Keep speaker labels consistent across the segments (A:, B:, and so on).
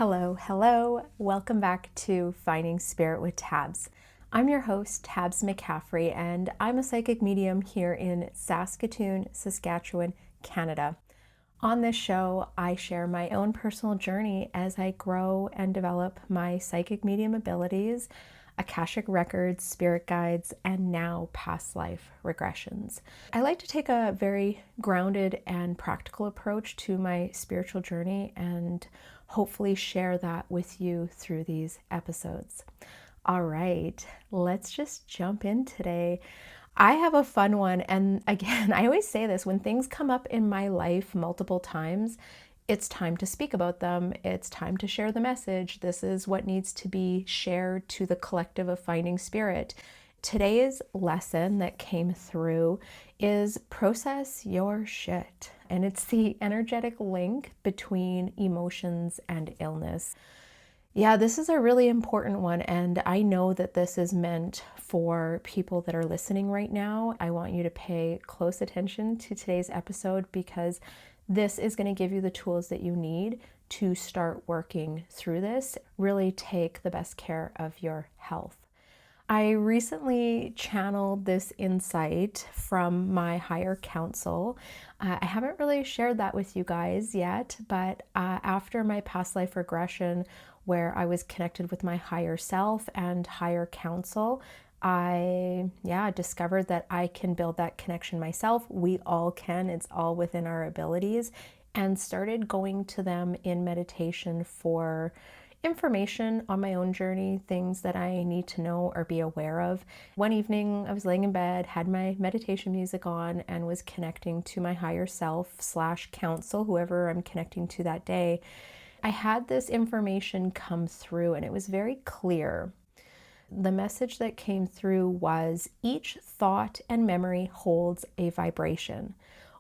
A: Hello, hello. Welcome back to Finding Spirit with Tabs. I'm your host, Tabs McCaffrey, and I'm a psychic medium here in Saskatoon, Saskatchewan, Canada. On this show, I share my own personal journey as I grow and develop my psychic medium abilities, Akashic records, spirit guides, and now past life regressions. I like to take a very grounded and practical approach to my spiritual journey and hopefully share that with you through these episodes. All right, let's just jump in today. I have a fun one, and again, I always say this, when things come up in my life multiple times, it's time to speak about them. It's time to share the message. This is what needs to be shared to the collective of Finding Spirit. Today's lesson that came through is process your shit. And it's the energetic link between emotions and illness. Yeah, this is a really important one, and I know that this is meant for people that are listening right now. I want you to pay close attention to today's episode because this is going to give you the tools that you need to start working through this. Really take the best care of your health. I recently channeled this insight from my higher counsel. I haven't really shared that with you guys yet, but after my past life regression, where I was connected with my higher self and higher counsel, I discovered that I can build that connection myself. We all can. It's all within our abilities, and started going to them in meditation for information on my own journey, things that I need to know or be aware of. One evening, I was laying in bed, had my meditation music on, and was connecting to my higher self / counsel, whoever I'm connecting to that day. I had this information come through, and it was very clear. The message that came through was each thought and memory holds a vibration.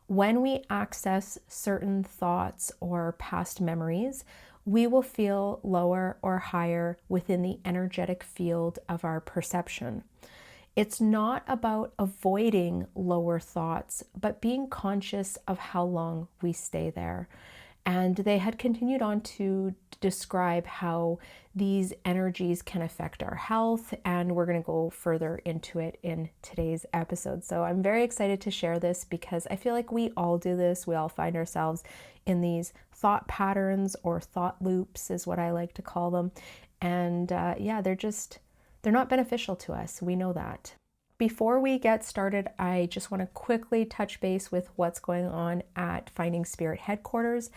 A: When we access certain thoughts or past memories, we will feel lower or higher within the energetic field of our perception. It's not about avoiding lower thoughts, but being conscious of how long we stay there. And they had continued on to describe how these energies can affect our health, and we're going to go further into it in today's episode. So I'm very excited to share this because I feel like we all do this. We all find ourselves in these thought patterns, or thought loops is what I like to call them. And they're not beneficial to us. We know that. Before we get started, I just want to quickly touch base with what's going on at Finding Spirit headquarters.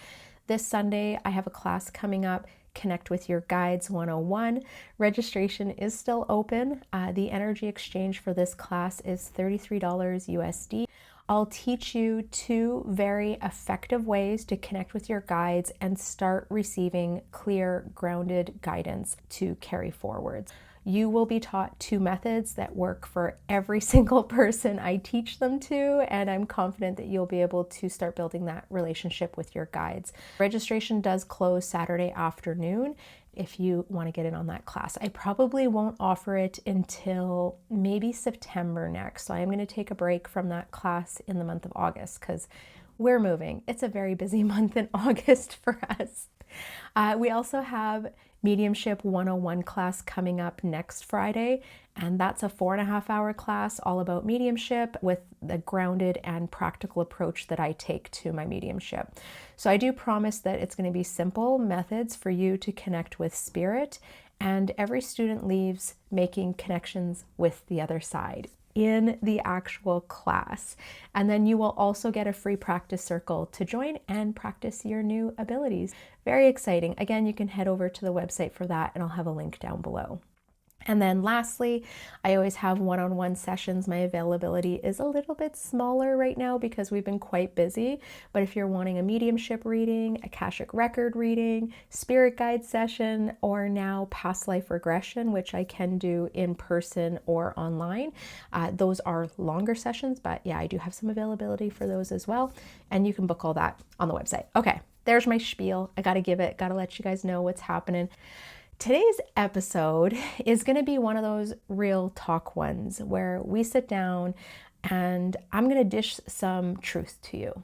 A: This Sunday, I have a class coming up, Connect with Your Guides 101. Registration is still open. The energy exchange for this class is $33 USD. I'll teach you 2 very effective ways to connect with your guides and start receiving clear, grounded guidance to carry forwards. You will be taught 2 methods that work for every single person I teach them to, and I'm confident that you'll be able to start building that relationship with your guides. Registration does close Saturday afternoon if you want to get in on that class. I probably won't offer it until maybe September next, so I am going to take a break from that class in the month of August because we're moving. It's a very busy month in August for us. We also have Mediumship 101 class coming up next Friday, and that's a 4.5-hour class all about mediumship with the grounded and practical approach that I take to my mediumship. So I do promise that it's going to be simple methods for you to connect with spirit, and every student leaves making connections with the other side in the actual class. And then you will also get a free practice circle to join and practice your new abilities. Very exciting. Again, you can head over to the website for that, and I'll have a link down below. And then lastly, I always have one-on-one sessions. My availability is a little bit smaller right now because we've been quite busy. But if you're wanting a mediumship reading, Akashic record reading, spirit guide session, or now past life regression, which I can do in person or online, those are longer sessions. But yeah, I do have some availability for those as well. And you can book all that on the website. Okay, there's my spiel. I got to let you guys know what's happening. Today's episode is going to be one of those real talk ones where we sit down and I'm going to dish some truth to you.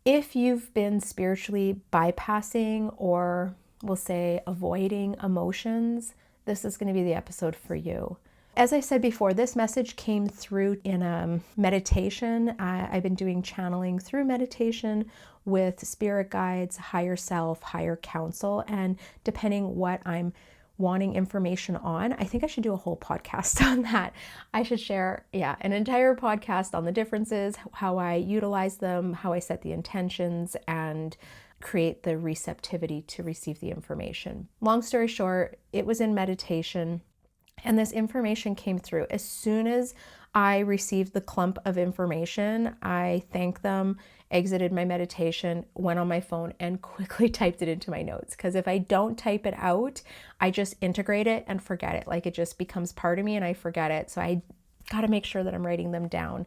A: If you've been spiritually bypassing or we'll say avoiding emotions, this is going to be the episode for you. As I said before, this message came through in a meditation. I've been doing channeling through meditation with spirit guides, higher self, higher counsel, and depending what I'm wanting information on, I think I should do a whole podcast on that. I should share, an entire podcast on the differences, how I utilize them, how I set the intentions, and create the receptivity to receive the information. Long story short, it was in meditation. And this information came through. As soon as I received the clump of information, I thanked them, exited my meditation, went on my phone, and quickly typed it into my notes. Because if I don't type it out, I just integrate it and forget it. Like it just becomes part of me and I forget it. So I got to make sure that I'm writing them down.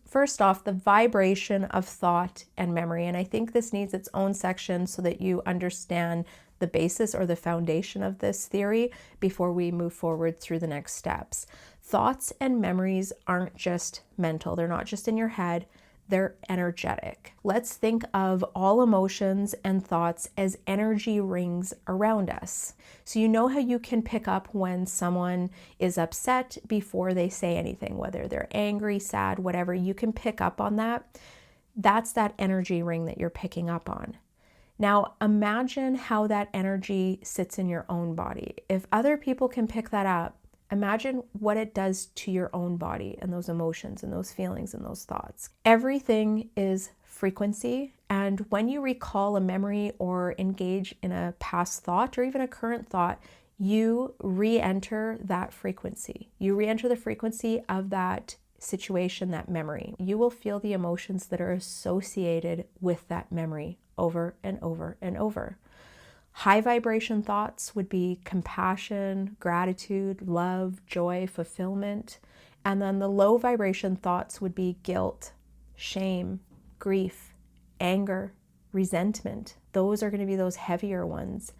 A: First off, the vibration of thought and memory. And I think this needs its own section so that you understand the basis or the foundation of this theory before we move forward through the next steps. Thoughts and memories aren't just mental. They're not just in your head. They're energetic. Let's think of all emotions and thoughts as energy rings around us. So you know how you can pick up when someone is upset before they say anything, whether they're angry, sad, whatever, you can pick up on that. That's that energy ring that you're picking up on. Now, imagine how that energy sits in your own body. If other people can pick that up, imagine what it does to your own body and those emotions and those feelings and those thoughts. Everything is frequency. And when you recall a memory or engage in a past thought or even a current thought, you re-enter that frequency. You re-enter the frequency of that situation, that memory. You will feel the emotions that are associated with that memory over and over and over. High vibration thoughts would be compassion, gratitude, love, joy, fulfillment. And then the low vibration thoughts would be guilt, shame, grief, anger, resentment. Those are going to be those heavier ones.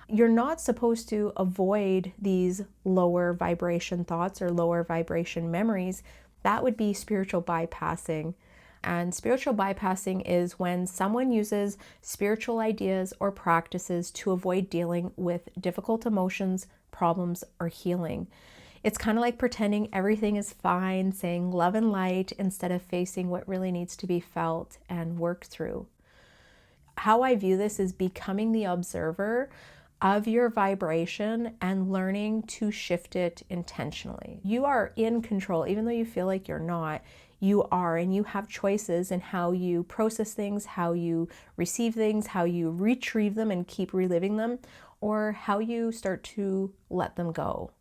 A: You're not supposed to avoid these lower vibration thoughts or lower vibration memories. That would be spiritual bypassing. And spiritual bypassing is when someone uses spiritual ideas or practices to avoid dealing with difficult emotions, problems, or healing. It's kind of like pretending everything is fine, saying love and light instead of facing what really needs to be felt and worked through. How I view this is becoming the observer of your vibration and learning to shift it intentionally. You are in control, even though you feel like you're not. You are, and you have choices in how you process things, how you receive things, how you retrieve them and keep reliving them, or how you start to let them go.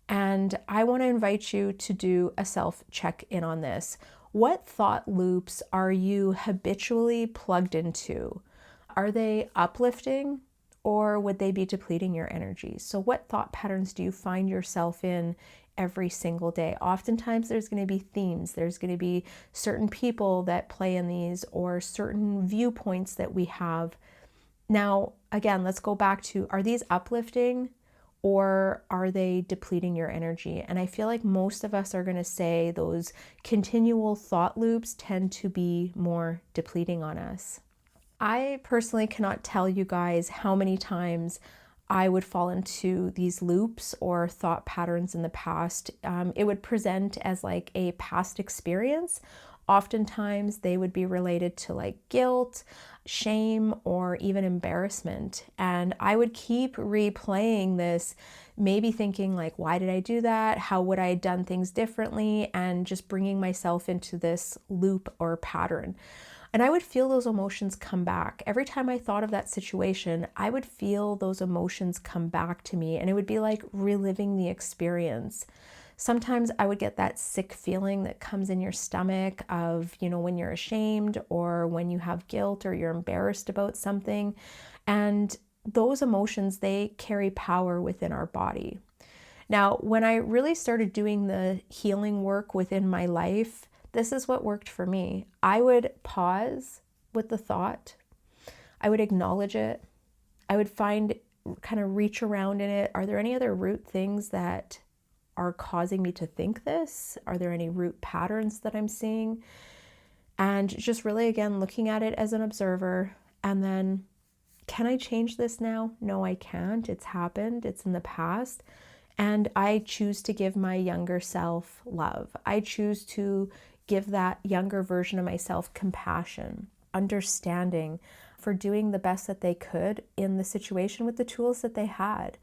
A: And I want to invite you to do a self-check-in on this. What thought loops are you habitually plugged into? Are they uplifting, or would they be depleting your energy? So what thought patterns do you find yourself in every single day? Oftentimes there's going to be themes. There's going to be certain people that play in these or certain viewpoints that we have. Now, again, let's go back to, are these uplifting or are they depleting your energy? And I feel like most of us are going to say those continual thought loops tend to be more depleting on us. I personally cannot tell you guys how many times I would fall into these loops or thought patterns in the past. It would present as like a past experience. Oftentimes they would be related to like guilt, shame, or even embarrassment. And I would keep replaying this, maybe thinking like, why did I do that? How would I have done things differently? And just bringing myself into this loop or pattern. And I would feel those emotions come back. Every time I thought of that situation, I would feel those emotions come back to me, and it would be like reliving the experience. Sometimes I would get that sick feeling that comes in your stomach of, when you're ashamed or when you have guilt or you're embarrassed about something. And those emotions, they carry power within our body. Now, when I really started doing the healing work within my life, this is what worked for me. I would pause with the thought. I would acknowledge it. I would kind of reach around in it. Are there any other root things that are causing me to think this? Are there any root patterns that I'm seeing? And just really, again, looking at it as an observer and then Can I change this now? No, I can't. It's happened. It's in the past. And I choose to give my younger self love. I choose to give that younger version of myself compassion, understanding, for doing the best that they could in the situation with the tools that they had.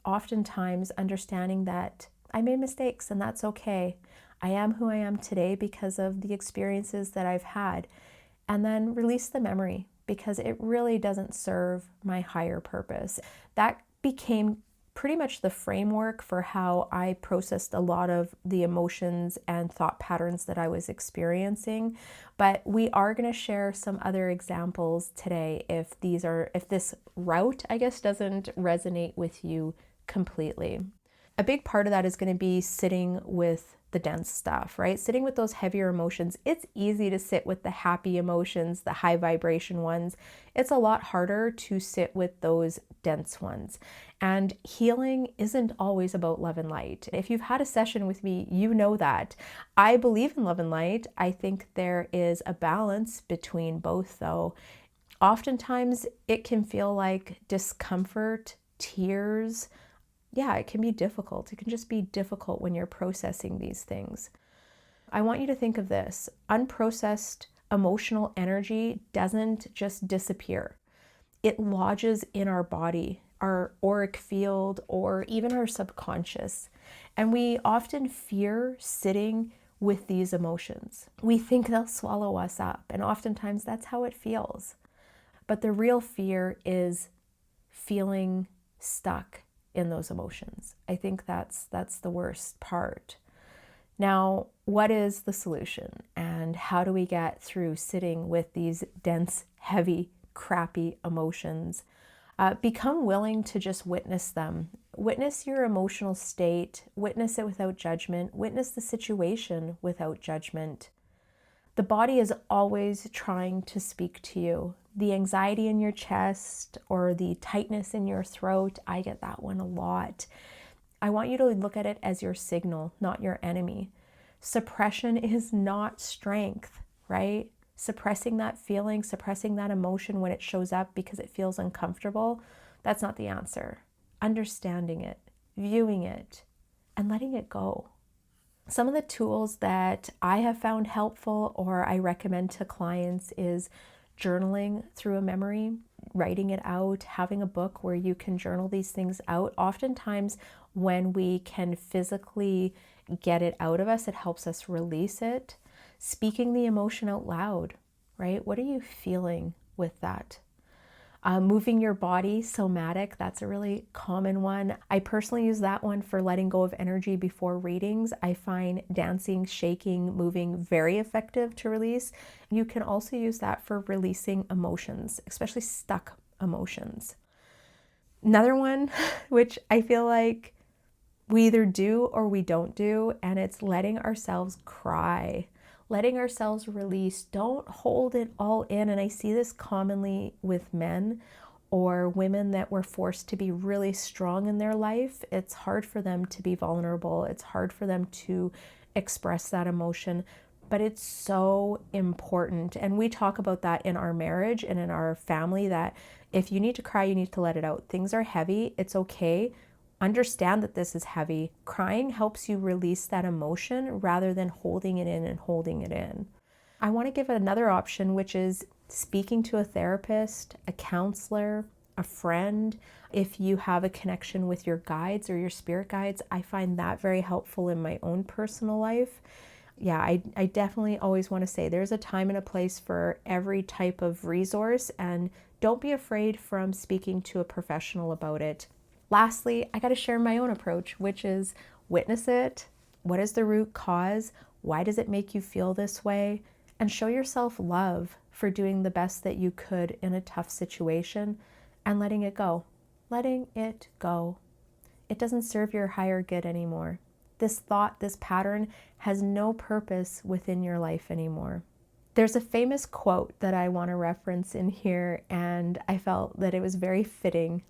A: Oftentimes understanding that I made mistakes and that's okay. I am who I am today because of the experiences that I've had. And then release the memory because it really doesn't serve my higher purpose. That became pretty much the framework for how I processed a lot of the emotions and thought patterns that I was experiencing. But we are going to share some other examples today if this route, I guess, doesn't resonate with you completely. A big part of that is going to be sitting with the dense stuff, right? Sitting with those heavier emotions. It's easy to sit with the happy emotions, the high vibration ones. It's a lot harder to sit with those dense ones. And healing isn't always about love and light. If you've had a session with me, you know that. I believe in love and light. I think there is a balance between both, though. Oftentimes, it can feel like discomfort, tears. Yeah, it can be difficult. It can just be difficult when you're processing these things. I want you to think of this. Unprocessed emotional energy doesn't just disappear. It lodges in our body, our auric field, or even our subconscious. And we often fear sitting with these emotions. We think they'll swallow us up, and oftentimes that's how it feels. But the real fear is feeling stuck in those emotions. I think that's the worst part. Now, what is the solution? And how do we get through sitting with these dense, heavy, crappy emotions? Become willing to just witness them. Witness your emotional state. Witness it without judgment. Witness the situation without judgment. The body is always trying to speak to you. The anxiety in your chest or the tightness in your throat, I get that one a lot. I want you to look at it as your signal, not your enemy. Suppression is not strength, right? Suppressing that feeling, suppressing that emotion when it shows up because it feels uncomfortable, that's not the answer. Understanding it, viewing it, and letting it go. Some of the tools that I have found helpful or I recommend to clients is journaling through a memory, writing it out, having a book where you can journal these things out. Oftentimes, when we can physically get it out of us, it helps us release it. Speaking the emotion out loud, right? What are you feeling with that? Moving your body, somatic, that's a really common one. I personally use that one for letting go of energy before readings. I find dancing, shaking, moving very effective to release. You can also use that for releasing emotions, especially stuck emotions. Another one, which I feel like we either do or we don't do, and it's letting ourselves cry. Letting ourselves release. Don't hold it all in. And I see this commonly with men or women that were forced to be really strong in their life. It's hard for them to be vulnerable. It's hard for them to express that emotion, but it's so important. And we talk about that in our marriage and in our family, that if you need to cry, you need to let it out. Things are heavy. It's okay. Understand that this is heavy. Crying helps you release that emotion rather than holding it in and holding it in. I want to give another option, which is speaking to a therapist, a counselor, a friend. If you have a connection with your guides or your spirit guides, I find that very helpful in my own personal life. Yeah, I definitely always want to say there's a time and a place for every type of resource, and don't be afraid from speaking to a professional about it. Lastly, I got to share my own approach, which is witness it. What is the root cause? Why does it make you feel this way? And show yourself love for doing the best that you could in a tough situation and letting it go. Letting it go. It doesn't serve your higher good anymore. This thought, this pattern has no purpose within your life anymore. There's a famous quote that I want to reference in here, and I felt that it was very fitting.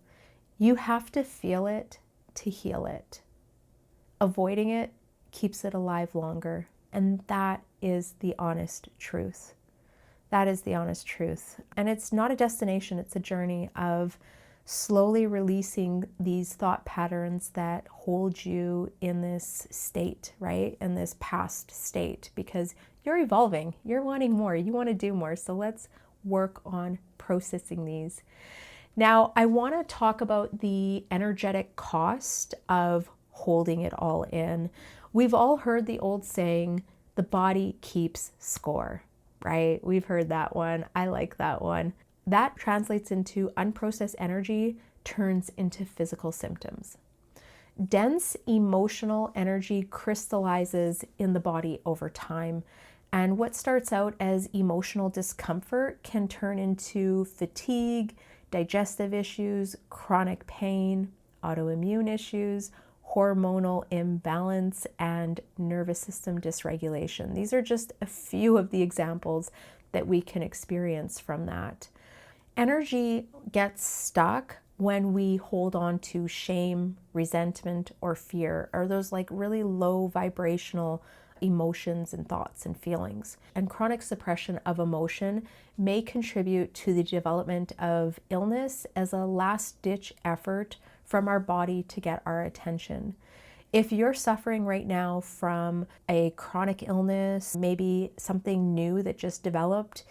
A: You have to feel it to heal it. Avoiding it keeps it alive longer. And that is the honest truth. That is the honest truth. And it's not a destination, it's a journey of slowly releasing these thought patterns that hold you in this state, right? In this past state, because you're evolving, you're wanting more, you want to do more. So let's work on processing these. Now, I want to talk about the energetic cost of holding it all in. We've all heard the old saying, the body keeps score, right? We've heard that one. I like that one. That translates into unprocessed energy turns into physical symptoms. Dense emotional energy crystallizes in the body over time. And what starts out as emotional discomfort can turn into fatigue, digestive issues, chronic pain, autoimmune issues, hormonal imbalance, and nervous system dysregulation. These are just a few of the examples that we can experience from that. Energy gets stuck when we hold on to shame, resentment, or fear, or those like really low vibrational emotions and thoughts and feelings. And chronic suppression of emotion may contribute to the development of illness as a last-ditch effort from our body to get our attention. If you're suffering right now from a chronic illness, maybe something new that just developed,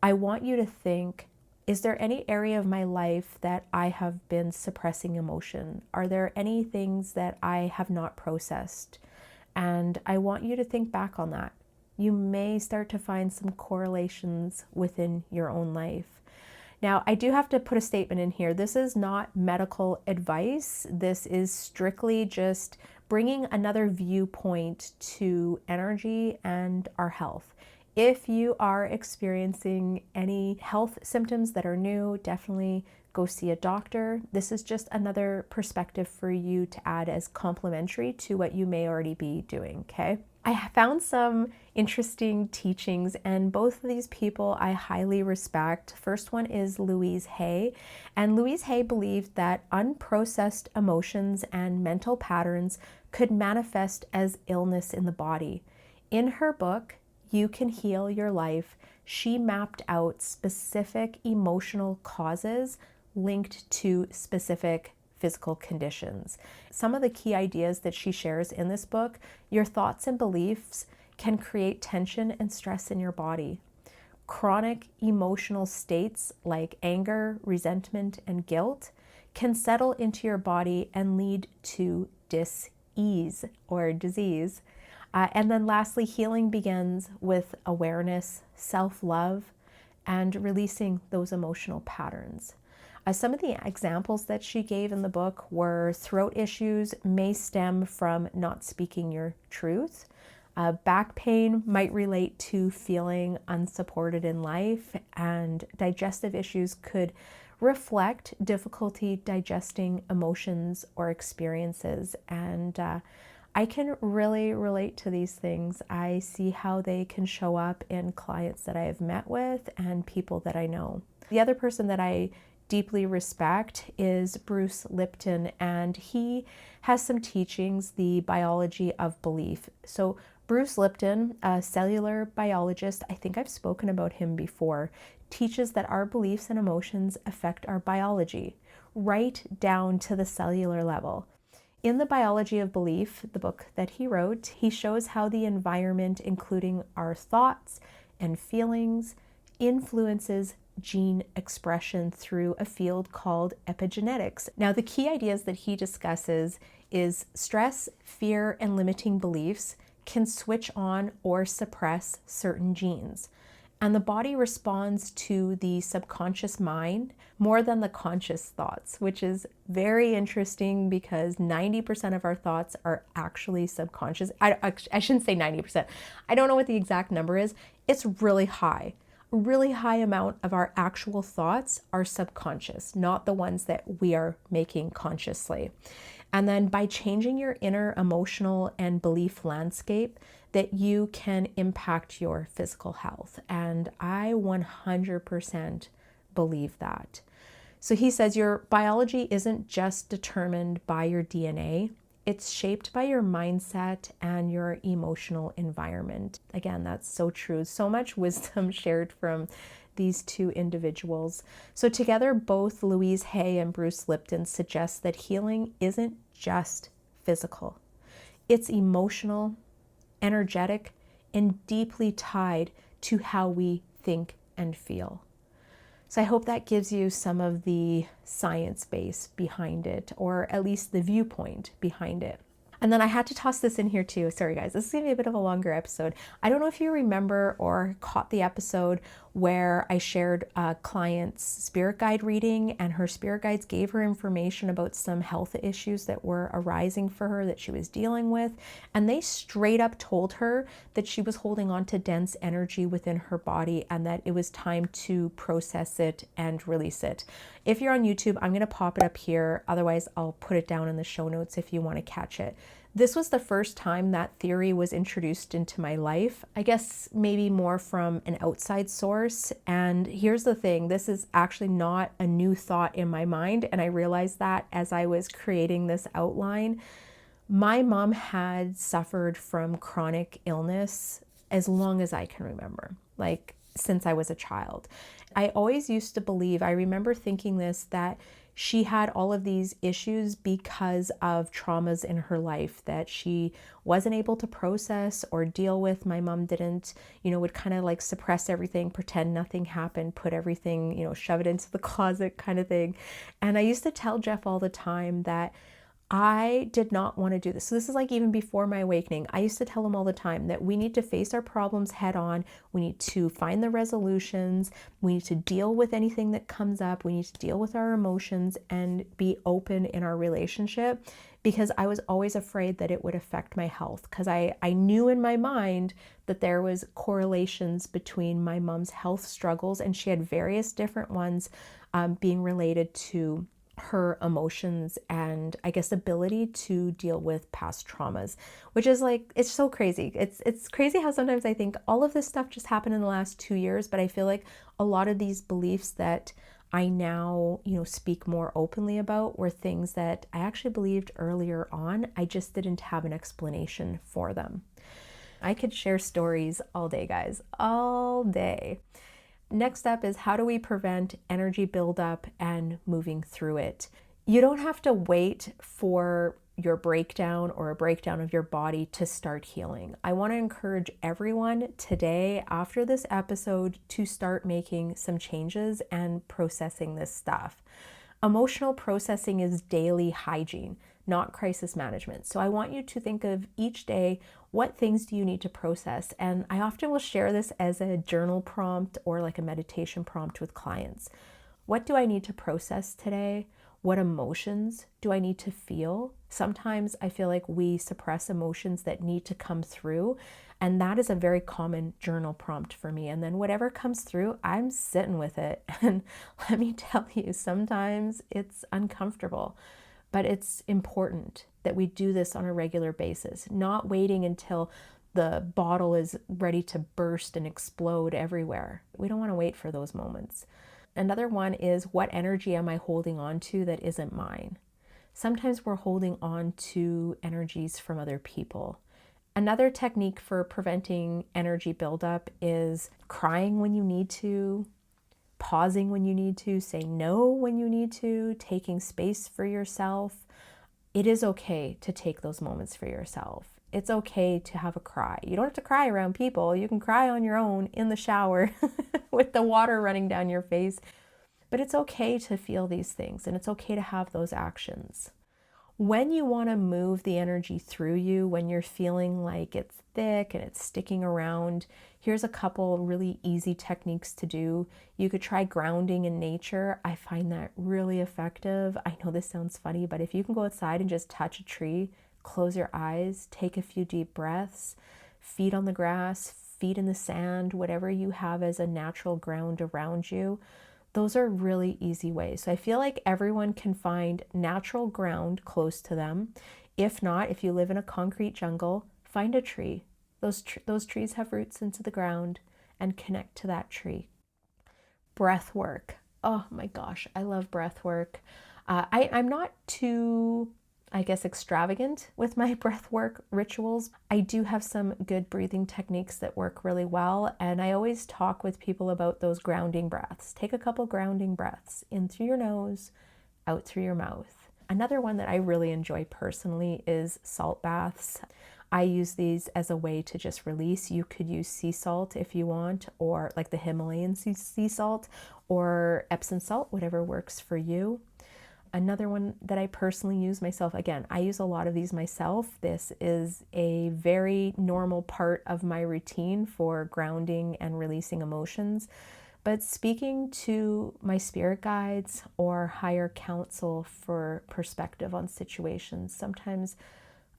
A: I want you to think, is there any area of my life that I have been suppressing emotion? Are there any things that I have not processed? And I want you to think back on that. You may start to find some correlations within your own life. Now, I do have to put a statement in here. This is not medical advice. This is strictly just bringing another viewpoint to energy and our health. If you are experiencing any health symptoms that are new, definitely go see a doctor. This is just another perspective for you to add as complementary to what you may already be doing, okay? I found some interesting teachings, and both of these people I highly respect. First one is Louise Hay, and Louise Hay believed that unprocessed emotions and mental patterns could manifest as illness in the body. In her book, You Can Heal Your Life, she mapped out specific emotional causes linked to specific physical conditions. Some of the key ideas that she shares in this book: your thoughts and beliefs can create tension and stress in your body. Chronic emotional states like anger, resentment, and guilt can settle into your body and lead to dis-ease or disease. And then lastly, healing begins with awareness, self-love, and releasing those emotional patterns. Some of the examples that she gave in the book were throat issues may stem from not speaking your truth. Back pain might relate to feeling unsupported in life, and digestive issues could reflect difficulty digesting emotions or experiences. And I can really relate to these things. I see how they can show up in clients that I have met with and people that I know. The other person that I deeply respect is Bruce Lipton, and he has some teachings, the biology of belief. So Bruce Lipton, a cellular biologist, I think I've spoken about him before, teaches that our beliefs and emotions affect our biology, right down to the cellular level. In The Biology of Belief, the book that he wrote, he shows how the environment, including our thoughts and feelings, influences gene expression through a field called epigenetics. Now, the key ideas that he discusses is stress, fear, and limiting beliefs can switch on or suppress certain genes. And the body responds to the subconscious mind more than the conscious thoughts, which is very interesting because 90% of our thoughts are actually subconscious. I shouldn't say 90%. I don't know what the exact number is. It's really high. A really high amount of our actual thoughts are subconscious, not the ones that we are making consciously. And then by changing your inner emotional and belief landscape, that you can impact your physical health. And I 100% believe that. So he says your biology isn't just determined by your DNA, It's shaped by your mindset and your emotional environment. Again, that's so true. So much wisdom shared from these two individuals. So together, both Louise Hay and Bruce Lipton suggest that healing isn't just physical. It's emotional, energetic, and deeply tied to how we think and feel. So I hope that gives you some of the science base behind it, or at least the viewpoint behind it. And then I had to toss this in here too. Sorry guys, this is gonna be a bit of a longer episode. I don't know if you remember or caught the episode where I shared a client's spirit guide reading, and her spirit guides gave her information about some health issues that were arising for her that she was dealing with. And they straight up told her that she was holding on to dense energy within her body and that it was time to process it and release it. If you're on YouTube, I'm going to pop it up here. Otherwise, I'll put it down in the show notes if you want to catch it. This was the first time that theory was introduced into my life. I guess maybe more from an outside source. And here's the thing, this is actually not a new thought in my mind. And I realized that as I was creating this outline. My mom had suffered from chronic illness as long as I can remember, like since I was a child. I always used to believe, I remember thinking this, that she had all of these issues because of traumas in her life that she wasn't able to process or deal with. My mom didn't, would kind of like suppress everything, pretend nothing happened, put everything, shove it into the closet kind of thing. And I used to tell Jeff all the time that I did not want to do this. So this is like even before my awakening. I used to tell him all the time that we need to face our problems head on. We need to find the resolutions. We need to deal with anything that comes up. We need to deal with our emotions and be open in our relationship, because I was always afraid that it would affect my health, because I knew in my mind that there was correlations between my mom's health struggles, and she had various different ones being related to her emotions and I guess ability to deal with past traumas, which is like, it's so crazy. It's crazy how sometimes I think all of this stuff just happened in the last 2 years, but I feel like a lot of these beliefs that I now, speak more openly about were things that I actually believed earlier on. I just didn't have an explanation for them. I could share stories all day, guys, all day. Next up is, how do we prevent energy buildup and moving through it? You don't have to wait for your breakdown or a breakdown of your body to start healing. I want to encourage everyone today after this episode to start making some changes and processing this stuff. Emotional processing is daily hygiene, not crisis management. So I want you to think of each day, what things do you need to process? And I often will share this as a journal prompt or like a meditation prompt with clients. What do I need to process today? What emotions do I need to feel? Sometimes I feel like we suppress emotions that need to come through, and that is a very common journal prompt for me. And then whatever comes through, I'm sitting with it. And let me tell you, sometimes it's uncomfortable, but it's important that we do this on a regular basis, not waiting until the bottle is ready to burst and explode everywhere. We don't want to wait for those moments. Another one is, what energy am I holding on to that isn't mine? Sometimes we're holding on to energies from other people. Another technique for preventing energy buildup is crying when you need to, pausing when you need to, saying no when you need to, taking space for yourself. It is okay to take those moments for yourself. It's okay to have a cry. You don't have to cry around people. You can cry on your own in the shower with the water running down your face. But it's okay to feel these things, and it's okay to have those actions. When you want to move the energy through you, when you're feeling like it's thick and it's sticking around, here's a couple really easy techniques to do. You could try grounding in nature. I find that really effective. I know this sounds funny, but if you can go outside and just touch a tree, close your eyes, take a few deep breaths, feet on the grass, feet in the sand, whatever you have as a natural ground around you, those are really easy ways. So I feel like everyone can find natural ground close to them. If not, if you live in a concrete jungle, find a tree. Those trees have roots into the ground, and connect to that tree. Breath work. Oh my gosh, I love breath work. I'm not too I guess, extravagant with my breathwork rituals. I do have some good breathing techniques that work really well, and I always talk with people about those grounding breaths. Take a couple grounding breaths in through your nose, out through your mouth. Another one that I really enjoy personally is salt baths. I use these as a way to just release. You could use sea salt if you want, or like the Himalayan sea salt, or Epsom salt, whatever works for you. Another one that I personally use myself, again, I use a lot of these myself. This is a very normal part of my routine for grounding and releasing emotions. But speaking to my spirit guides or higher counsel for perspective on situations, sometimes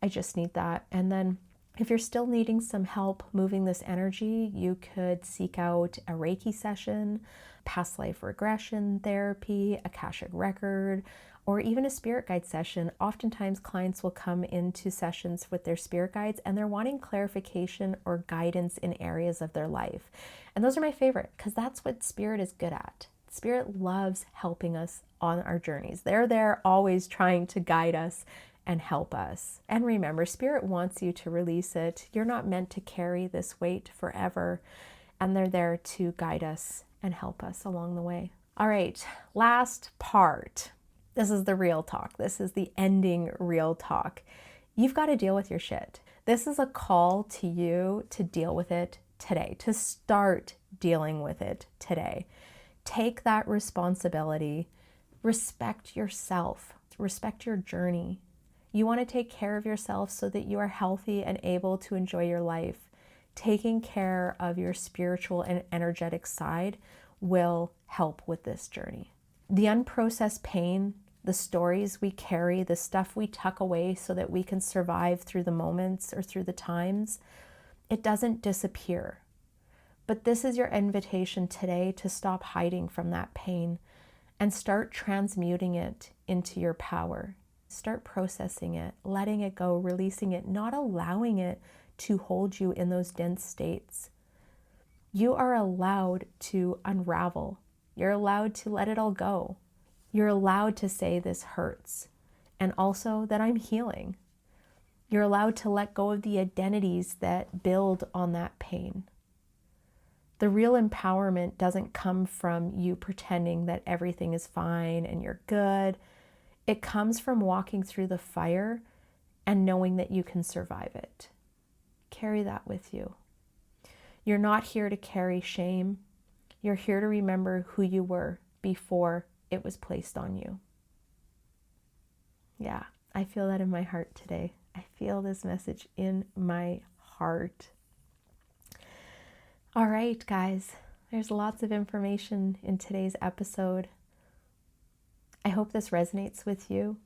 A: I just need that. And then if you're still needing some help moving this energy, you could seek out a Reiki session, past life regression therapy, Akashic record, or even a spirit guide session. Oftentimes clients will come into sessions with their spirit guides and they're wanting clarification or guidance in areas of their life. And those are my favorite because that's what spirit is good at. Spirit loves helping us on our journeys. They're there always trying to guide us and help us. And remember, spirit wants you to release it. You're not meant to carry this weight forever, and they're there to guide us and help us along the way. All right, last part. This is the real talk. This is the ending real talk. You've got to deal with your shit. This is a call to you to deal with it today, to start dealing with it today. Take that responsibility. Respect yourself. Respect your journey. You want to take care of yourself so that you are healthy and able to enjoy your life. Taking care of your spiritual and energetic side will help with this journey. The unprocessed pain, the stories we carry, the stuff we tuck away so that we can survive through the moments or through the times, it doesn't disappear. But this is your invitation today to stop hiding from that pain and start transmuting it into your power. Start processing it, letting it go, releasing it, not allowing it to hold you in those dense states. You are allowed to unravel. You're allowed to let it all go. You're allowed to say this hurts, and also that I'm healing. You're allowed to let go of the identities that build on that pain. The real empowerment doesn't come from you pretending that everything is fine and you're good. It comes from walking through the fire and knowing that you can survive it. Carry that with you. You're not here to carry shame. You're here to remember who you were before it was placed on you. Yeah, I feel that in my heart today. I feel this message in my heart. All right, guys, there's lots of information in today's episode. I hope this resonates with you.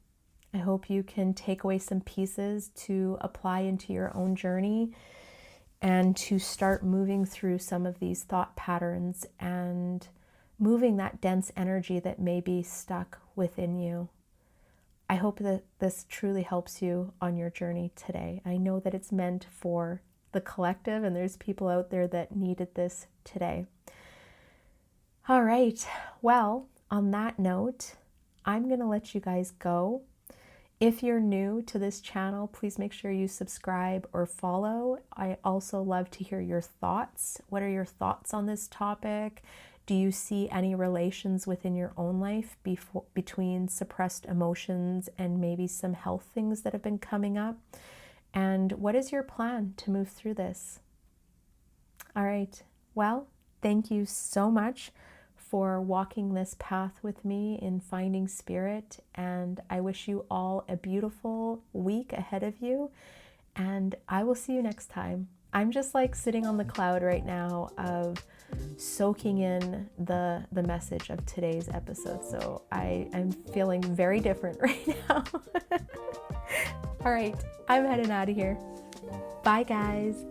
A: I hope you can take away some pieces to apply into your own journey and to start moving through some of these thought patterns and moving that dense energy that may be stuck within you. I hope that this truly helps you on your journey today. I know that it's meant for the collective, and there's people out there that needed this today. All right, well, on that note, I'm going to let you guys go. If you're new to this channel, please make sure you subscribe or follow. I also love to hear your thoughts. What are your thoughts on this topic? Do you see any relations within your own life between suppressed emotions and maybe some health things that have been coming up? And what is your plan to move through this? All right. Well, thank you so much for walking this path with me in finding spirit. And I wish you all a beautiful week ahead of you. And I will see you next time. I'm just like sitting on the cloud right now of soaking in the message of today's episode. So I'm feeling very different right now. All right, I'm heading out of here. Bye, guys.